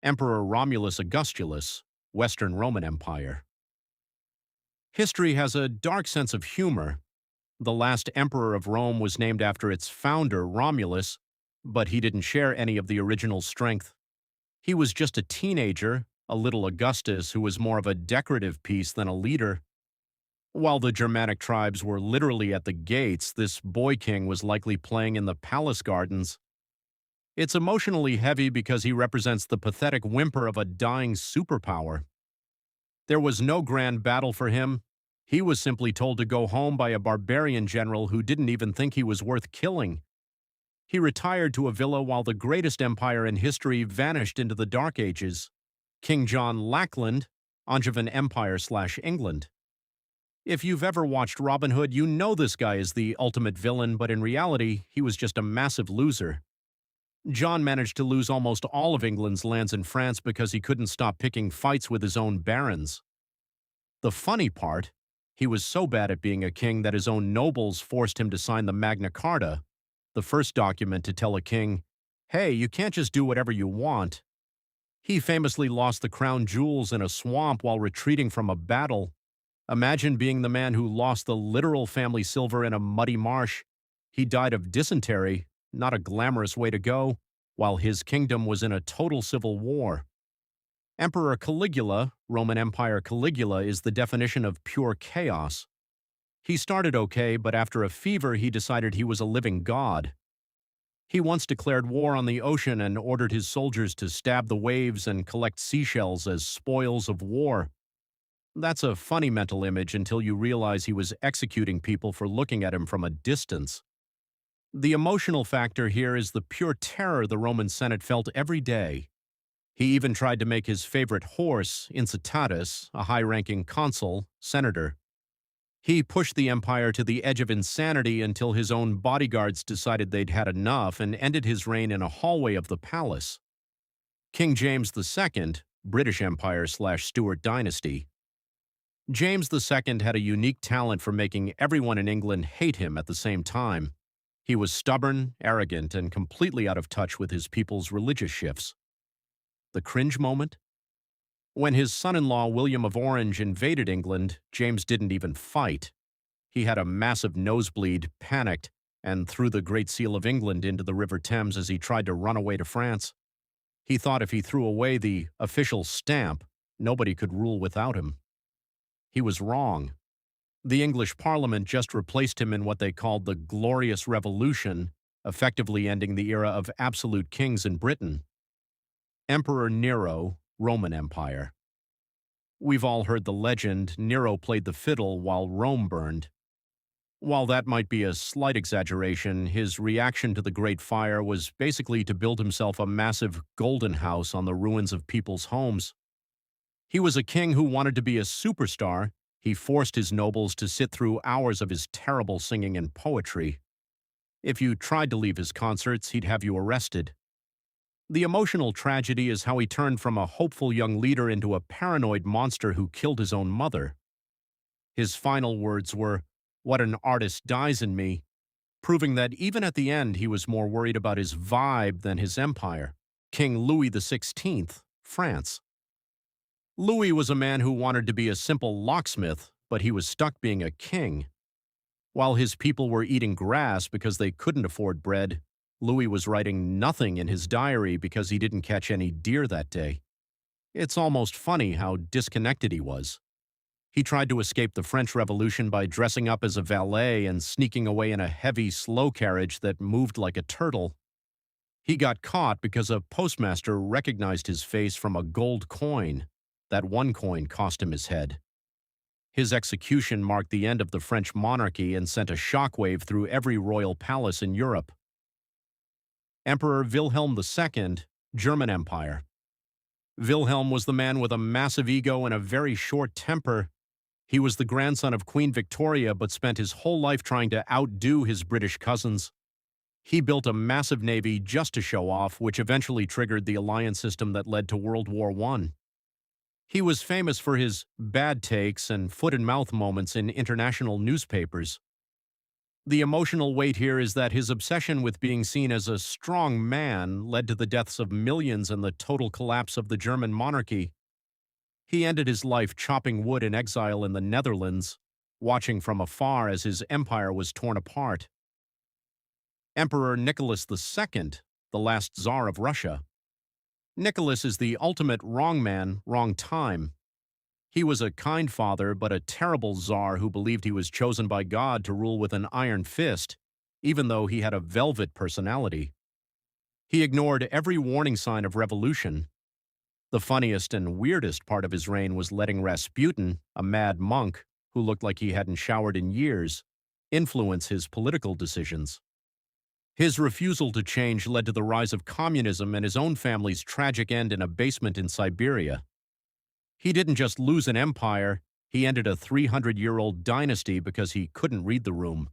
Emperor Romulus Augustulus, Western Roman Empire. History has a dark sense of humor. The last emperor of Rome was named after its founder, Romulus, but he didn't share any of the original strength. He was just a teenager, a little Augustus who was more of a decorative piece than a leader. While the Germanic tribes were literally at the gates, this boy king was likely playing in the palace gardens. It's emotionally heavy because he represents the pathetic whimper of a dying superpower. There was no grand battle for him. He was simply told to go home by a barbarian general who didn't even think he was worth killing. He retired to a villa while the greatest empire in history vanished into the Dark Ages. King John Lackland, Angevin Empire/England. If you've ever watched Robin Hood, you know this guy is the ultimate villain, but in reality, he was just a massive loser. John managed to lose almost all of England's lands in France because he couldn't stop picking fights with his own barons. The funny part, he was so bad at being a king that his own nobles forced him to sign the Magna Carta, the first document to tell a king, hey, you can't just do whatever you want. He famously lost the crown jewels in a swamp while retreating from a battle. Imagine being the man who lost the literal family silver in a muddy marsh. He died of dysentery, not a glamorous way to go, while his kingdom was in a total civil war. Emperor Caligula, Roman Empire Caligula, is the definition of pure chaos. He started okay, but after a fever he decided he was a living god. He once declared war on the ocean and ordered his soldiers to stab the waves and collect seashells as spoils of war. That's a funny mental image until you realize he was executing people for looking at him from a distance. The emotional factor here is the pure terror the Roman Senate felt every day. He even tried to make his favorite horse, Incitatus, a high-ranking consul, senator. He pushed the empire to the edge of insanity until his own bodyguards decided they'd had enough and ended his reign in a hallway of the palace. King James II, British Empire/Stuart dynasty. James II had a unique talent for making everyone in England hate him at the same time. He was stubborn, arrogant, and completely out of touch with his people's religious shifts. The cringe moment? When his son-in-law William of Orange invaded England, James didn't even fight. He had a massive nosebleed, panicked, and threw the Great Seal of England into the River Thames as he tried to run away to France. He thought if he threw away the official stamp, nobody could rule without him. He was wrong. The English Parliament just replaced him in what they called the Glorious Revolution, effectively ending the era of absolute kings in Britain. Emperor Nero, Roman Empire. We've all heard the legend Nero played the fiddle while Rome burned. While that might be a slight exaggeration, his reaction to the Great Fire was basically to build himself a massive golden house on the ruins of people's homes. He was a king who wanted to be a superstar. He forced his nobles to sit through hours of his terrible singing and poetry. If you tried to leave his concerts, he'd have you arrested. The emotional tragedy is how he turned from a hopeful young leader into a paranoid monster who killed his own mother. His final words were, "What an artist dies in me," proving that even at the end he was more worried about his vibe than his empire. King Louis XVI, France. Louis was a man who wanted to be a simple locksmith, but he was stuck being a king. While his people were eating grass because they couldn't afford bread, Louis was writing nothing in his diary because he didn't catch any deer that day. It's almost funny how disconnected he was. He tried to escape the French Revolution by dressing up as a valet and sneaking away in a heavy, slow carriage that moved like a turtle. He got caught because a postmaster recognized his face from a gold coin. That one coin cost him his head. His execution marked the end of the French monarchy and sent a shockwave through every royal palace in Europe. Emperor Wilhelm II, German Empire. Wilhelm was the man with a massive ego and a very short temper. He was the grandson of Queen Victoria but spent his whole life trying to outdo his British cousins. He built a massive navy just to show off, which eventually triggered the alliance system that led to World War I. He was famous for his bad takes and foot-and-mouth moments in international newspapers. The emotional weight here is that his obsession with being seen as a strong man led to the deaths of millions and the total collapse of the German monarchy. He ended his life chopping wood in exile in the Netherlands, watching from afar as his empire was torn apart. Emperor Nicholas II, the last Tsar of Russia. Nicholas is the ultimate wrong man, wrong time. He was a kind father, but a terrible czar who believed he was chosen by God to rule with an iron fist, even though he had a velvet personality. He ignored every warning sign of revolution. The funniest and weirdest part of his reign was letting Rasputin, a mad monk who looked like he hadn't showered in years, influence his political decisions. His refusal to change led to the rise of communism and his own family's tragic end in a basement in Siberia. He didn't just lose an empire, he ended a 300-year-old dynasty because he couldn't read the room.